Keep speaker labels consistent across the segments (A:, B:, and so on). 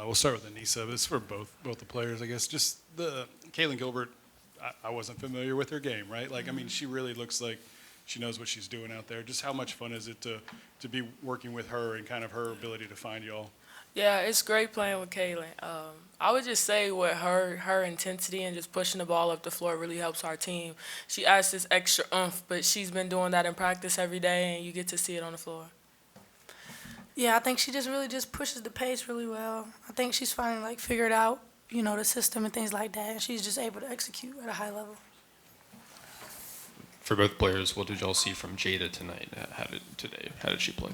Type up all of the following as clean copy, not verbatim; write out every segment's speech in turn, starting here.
A: We'll start with Aneesah. This is for both the players, I guess. Just the Kaylin Gilbert, I wasn't familiar with her game, right? Like, I mean, she really looks like she knows what she's doing out there. Just how much fun is it to be working with her and kind of her ability to find y'all?
B: Yeah, it's great playing with Kaylin. I would just say with her intensity and just pushing the ball up the floor really helps our team. She adds this extra oomph, but she's been doing that in practice every day, and you get to see it on the floor.
C: Yeah, I think she just really just pushes the pace really well. I think she's finally like figured out, the system and things like that, and she's just able to execute at a high level.
D: For both players, what did y'all see from Jada tonight? How did she play?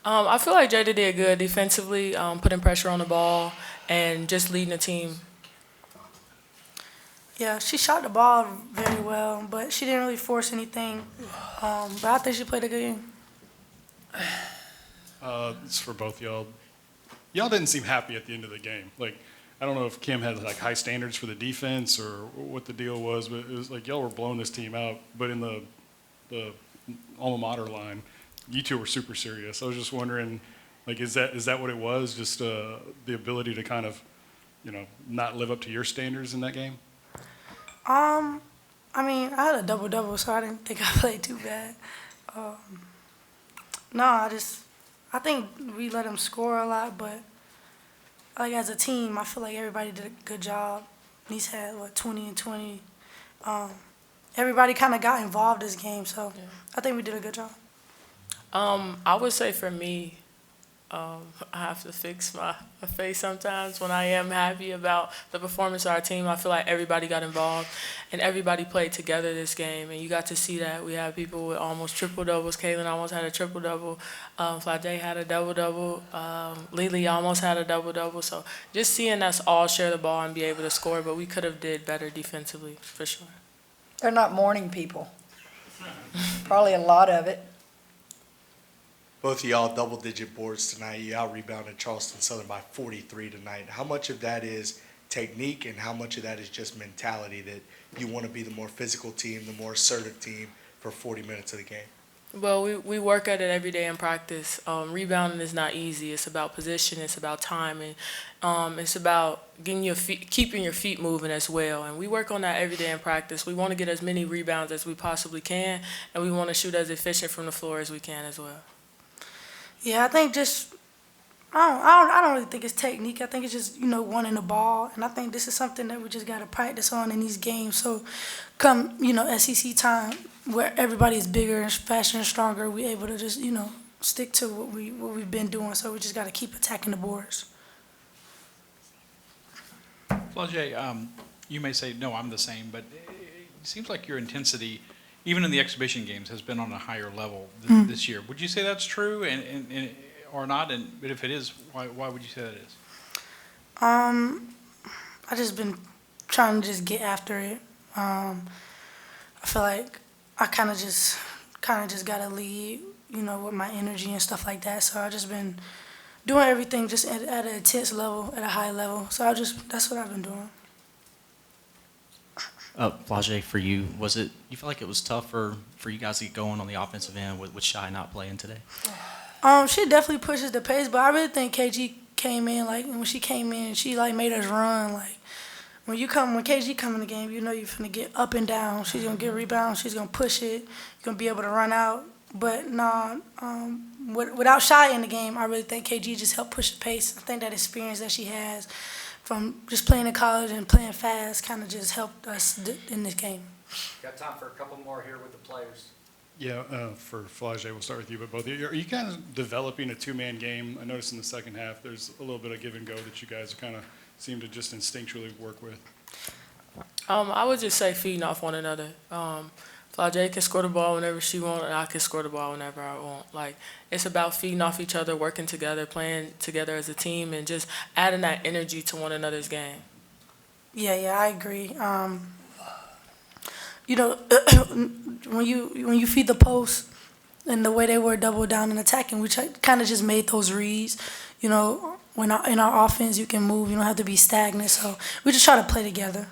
B: I feel like Jada did good defensively, putting pressure on the ball and just leading the team.
C: Yeah, she shot the ball very well, but she didn't really force anything. But I think she played a good game.
A: It's for both y'all. Y'all didn't seem happy at the end of the game. Like, I don't know if Kim had like high standards for the defense or what the deal was, but it was like y'all were blowing this team out. But in the alma mater line, you two were super serious. I was just wondering, like, is that what it was? Just the ability to kind of, not live up to your standards in that game?
C: I mean, I had a double-double, so I didn't think I played too bad. No, I think we let them score a lot, but like as a team, I feel like everybody did a good job. He's had 20 and 20. Everybody kind of got involved this game, so yeah. I think we did a good job.
B: I would say for me, I have to fix my face sometimes when I am happy about the performance of our team. I feel like everybody got involved and everybody played together this game, and you got to see that. We had people with almost triple-doubles. Kaylin almost had a triple-double. Flau'jae had a double-double. Lily almost had a double-double. So just seeing us all share the ball and be able to score, but we could have did better defensively for sure.
E: They're not morning people. Probably a lot of it.
F: Both of y'all double-digit boards tonight. You out-rebounded Charleston Southern by 43 tonight. How much of that is technique and how much of that is just mentality that you want to be the more physical team, the more assertive team for 40 minutes of the game?
B: Well, we work at it every day in practice. Rebounding is not easy. It's about position. It's about timing. It's about keeping your feet moving as well. And we work on that every day in practice. We want to get as many rebounds as we possibly can, and we want to shoot as efficient from the floor as we can as well.
C: Yeah, I think I don't really think it's technique. I think it's just, wanting the ball. And I think this is something that we just got to practice on in these games. So come, SEC time where everybody is bigger and faster and stronger, we're able to just, stick to what we've been doing. So we just got to keep attacking the boards.
G: Flau'jae, you may say, no, I'm the same, but it seems like your intensity, even in the exhibition games, has been on a higher level this year. Would you say that's true, and or not? But if it is, why would you say that is?
C: I just been trying to just get after it. I feel like I kind of just got to lead, with my energy and stuff like that. So I just been doing everything just at an intense level, at a high level. So that's what I've been doing.
H: Flau'jae, for you, you feel like it was tough for you guys to get going on the offensive end with Shy not playing today?
C: She definitely pushes the pace, but I really think KG came in, when she came in, she made us run. When KG come in the game, you're finna get up and down. She's gonna get rebounds, she's gonna push it, you're gonna be able to run out. But without Shy in the game, I really think KG just helped push the pace. I think that experience that she has from just playing in college and playing fast kind of just helped us in this game.
I: Got time for a couple more here with the players.
A: Yeah, for Flau'jae, we'll start with you, but both of you. Are you kind of developing a two-man game? I noticed in the second half there's a little bit of give and go that you guys kind of seem to just instinctually work with.
B: I would just say feeding off one another. Flau'jae can score the ball whenever she wants, and I can score the ball whenever I want. It's about feeding off each other, working together, playing together as a team, and just adding that energy to one another's game.
C: Yeah, I agree. When you feed the post and the way they were double down and attacking, we kind of just made those reads. When in our offense you can move, you don't have to be stagnant. So we just try to play together.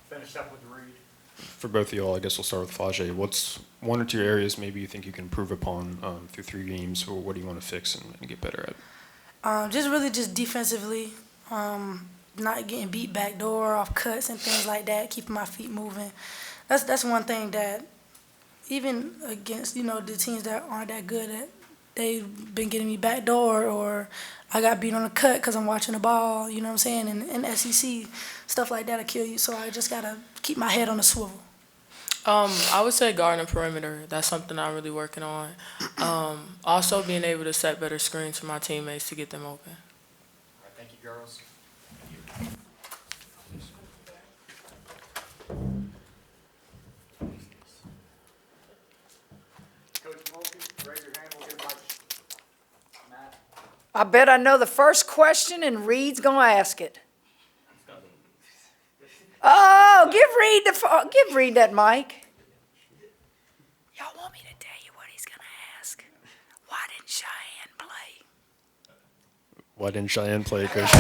I: Finish up with the read.
D: For both of y'all, I guess we'll start with Flau'jae. What's one or two areas maybe you think you can improve upon through 3 games, or what do you want to fix and get better at?
C: Just defensively, not getting beat backdoor off cuts and things like that, keeping my feet moving. That's one thing that even against, the teams that aren't that good at, they've been getting me backdoor, or I got beat on a cut because I'm watching the ball, you know what I'm saying? And SEC, stuff like that will kill you. So I just got to keep my head on the swivel.
B: I would say guard and perimeter. That's something I'm really working on. Also being able to set better screens for my teammates to get them open.
I: All right, thank you, girls. Coach Mulkey, raise your hand, we'll get a mic. Matt?
E: I bet I know the first question and Reed's gonna ask it. Oh, give Reed that mic. Y'all want me to tell you what he's gonna ask? Why didn't Cheyenne play?
D: Why didn't Cheyenne play, Coach?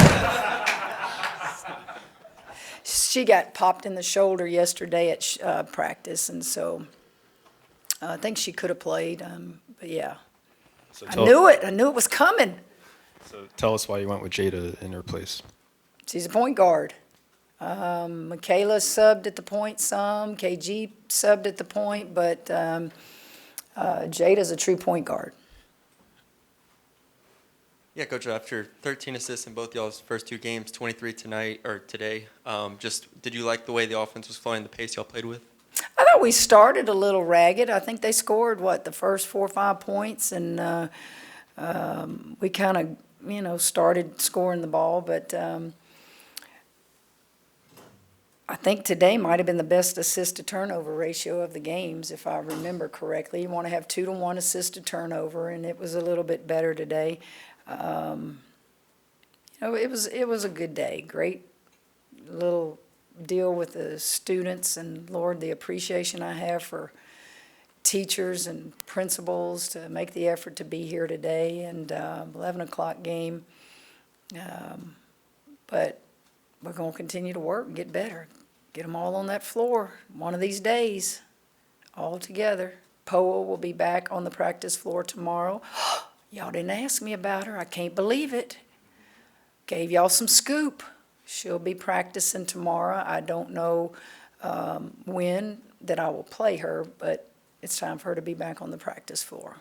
E: She got popped in the shoulder yesterday at practice, and so I think she could have played. But yeah,
D: So
E: I knew it. I knew it was coming.
D: So tell us why you went with Jada in her place.
E: She's a point guard. Michaela subbed at the point some. KG subbed at the point, but Jada's a true point guard.
J: Yeah, Coach, after 13 assists in both y'all's first 2 games, 23 tonight or today, did you like the way the offense was flowing, the pace y'all played with?
E: I thought we started a little ragged. I think they scored, the first 4 or 5 points, and we kind of, started scoring the ball, but I think today might have been the best assist-to-turnover ratio of the games, if I remember correctly. You want to have 2-to-1 assist-to-turnover, and it was a little bit better today. It was a good day. Great little deal with the students, and Lord, the appreciation I have for teachers and principals to make the effort to be here today, and 11 o'clock game. But we're going to continue to work and get better. Get them all on that floor one of these days, all together. Poa will be back on the practice floor tomorrow. Y'all didn't ask me about her. I can't believe it. Gave y'all some scoop. She'll be practicing tomorrow. I don't know when that I will play her, but it's time for her to be back on the practice floor.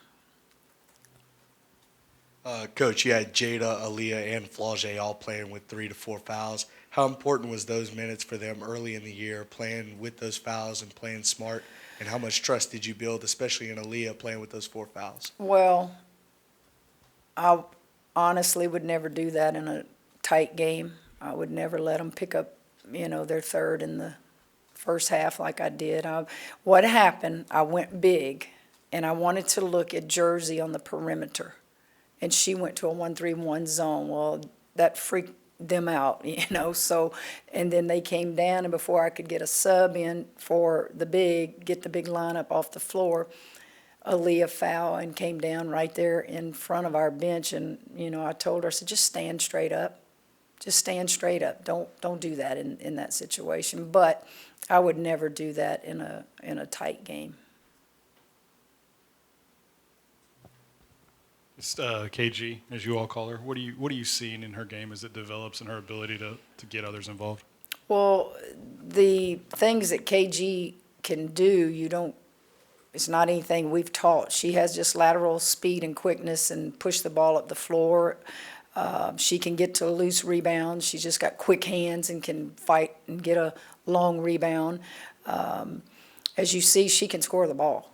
F: Coach, you had Jada, Aaliyah, and Flau'jae all playing with 3 to 4 fouls. How important was those minutes for them early in the year, playing with those fouls and playing smart? And how much trust did you build, especially in Aaliyah, playing with those 4 fouls?
E: Well, I honestly would never do that in a tight game. I would never let them pick up, their third in the first half like I did. What happened, I went big, and I wanted to look at Jersey on the perimeter. And she went to a 1-3-1 zone. Well, that freaked them out, so, and then they came down, and before I could get a sub in for get the big lineup off the floor, Aaliyah foul and came down right there in front of our bench, and, I told her, I said, just stand straight up. Just stand straight up. Don't do that in that situation. But I would never do that in a tight game.
A: It's KG, as you all call her. What are you seeing in her game as it develops and her ability to get others involved?
E: Well, the things that KG can do, it's not anything we've taught. She has just lateral speed and quickness and push the ball up the floor. She can get to a loose rebound. She's just got quick hands and can fight and get a long rebound. As you see, she can score the ball.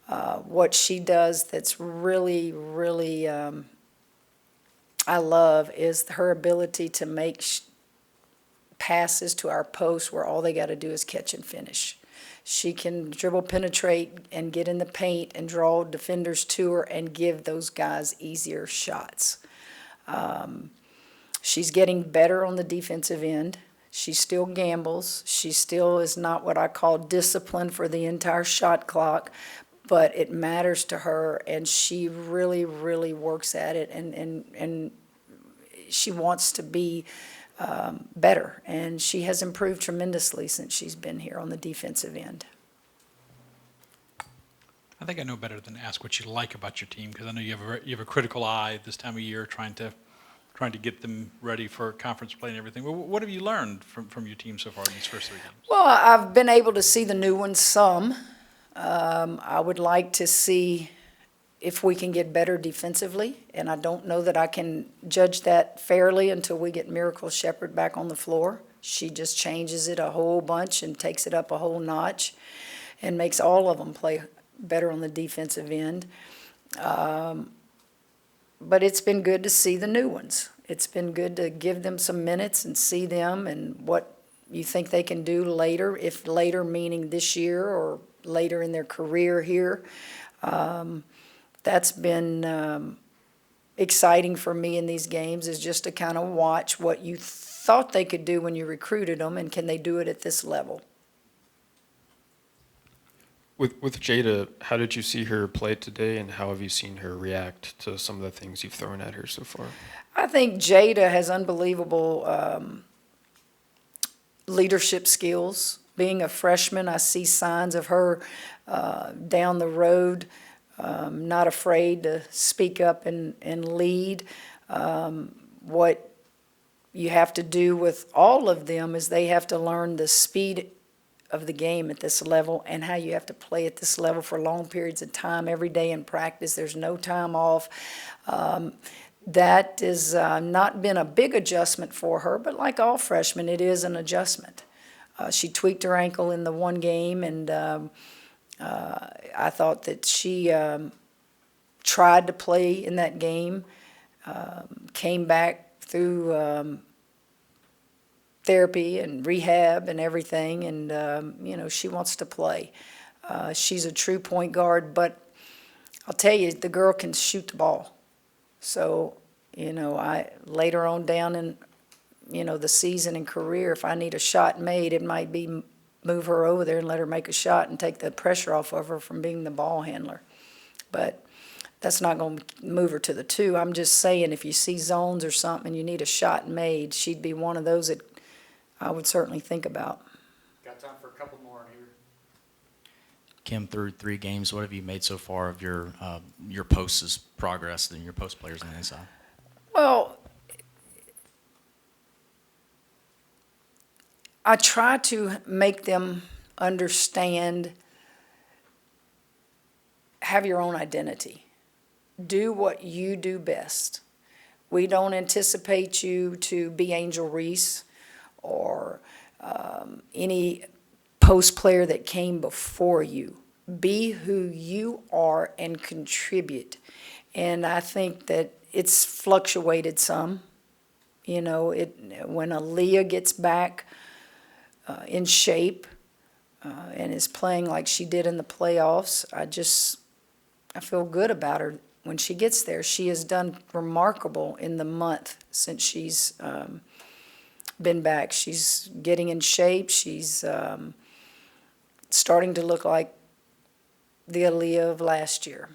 E: What she does that's really, really I love is her ability to make passes to our post where all they got to do is catch and finish. She can dribble, penetrate, and get in the paint and draw defenders to her and give those guys easier shots. She's getting better on the defensive end. She still gambles. She still is not what I call disciplined for the entire shot clock, but it matters to her, and she really, really works at it, and she wants to be better. And she has improved tremendously since she's been here on the defensive end.
G: I think I know better than to ask what you like about your team, because I know you have a critical eye this time of year, trying to get them ready for conference play and everything. What have you learned from your team so far in these first 3 games?
E: Well, I've been able to see the new ones some. I would like to see if we can get better defensively, and I don't know that I can judge that fairly until we get Miracle Shepherd back on the floor. She just changes it a whole bunch and takes it up a whole notch and makes all of them play better on the defensive end. But it's been good to see the new ones. It's been good to give them some minutes and see them and what you think they can do later, if later meaning this year or later in their career here. That's been exciting for me in these games, is just to kind of watch what you thought they could do when you recruited them, and can they do it at this level.
D: With Jada, how did you see her play today, and how have you seen her react to some of the things you've thrown at her so far?
E: I think Jada has unbelievable leadership skills. Being a freshman, I see signs of her down the road, not afraid to speak up and lead. What you have to do with all of them is they have to learn the speed of the game at this level and how you have to play at this level for long periods of time every day in practice. There's no time off. That has not been a big adjustment for her, but like all freshmen, it is an adjustment. She tweaked her ankle in the one game, and I thought that she tried to play in that game, came back through therapy and rehab and everything, and she wants to play. She's a true point guard, but I'll tell you, the girl can shoot the ball. So, I later on down in, the season and career, if I need a shot made, it might be move her over there and let her make a shot and take the pressure off of her from being the ball handler. But that's not going to move her to the 2. I'm just saying, if you see zones or something and you need a shot made, she'd be one of those that I would certainly think about.
I: Got time for a couple more in here.
H: Kim, through 3 games, what have you made so far of your post's progress and your post players on the inside?
E: Well, I try to make them understand, have your own identity. Do what you do best. We don't anticipate you to be Angel Reese or any post player that came before you. Be who you are and contribute. And I think that it's fluctuated some. When Aaliyah gets back in shape and is playing like she did in the playoffs, I feel good about her when she gets there. She has done remarkable in the month since she's been back. She's getting in shape. She's starting to look like the Aaliyah of last year.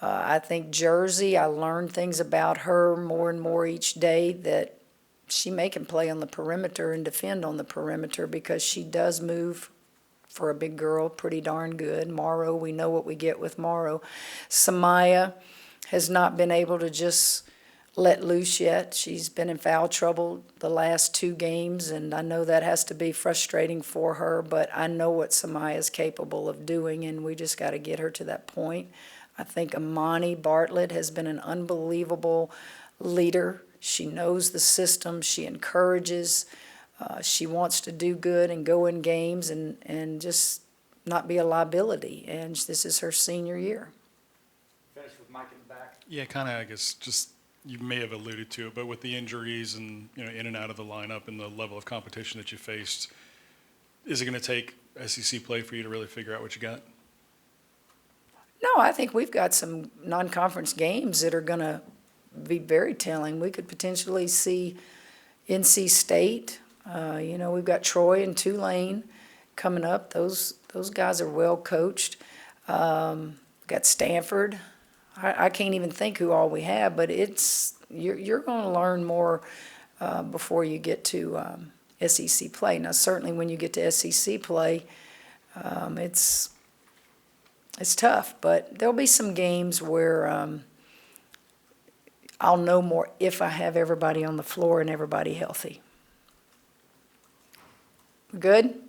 E: I think Jersey, I learned things about her more and more each day, that she can play on the perimeter and defend on the perimeter, because she does move for a big girl pretty darn good. Morrow, we know what we get with Morrow. Samaya has not been able to just let loose yet. She's been in foul trouble the last 2 games, and I know that has to be frustrating for her, but I know what Samaya is capable of doing, and we just got to get her to that point. I think Amani Bartlett has been an unbelievable leader. She knows the system. She encourages. She wants to do good and go in games and just not be a liability. And this is her senior year.
I: Finish with Mike in the back.
A: Yeah, kind of, I guess, just you may have alluded to it, but with the injuries and, in and out of the lineup and the level of competition that you faced, is it going to take SEC play for you to really figure out what you got?
E: No, I think we've got some non-conference games that are going to be very telling. We could potentially see NC State. We've got Troy and Tulane coming up. Those guys are well coached. We've got Stanford. I can't even think who all we have, but you're going to learn more before you get to SEC play. Now, certainly when you get to SEC play, it's tough, but there'll be some games where I'll know more if I have everybody on the floor and everybody healthy. Good?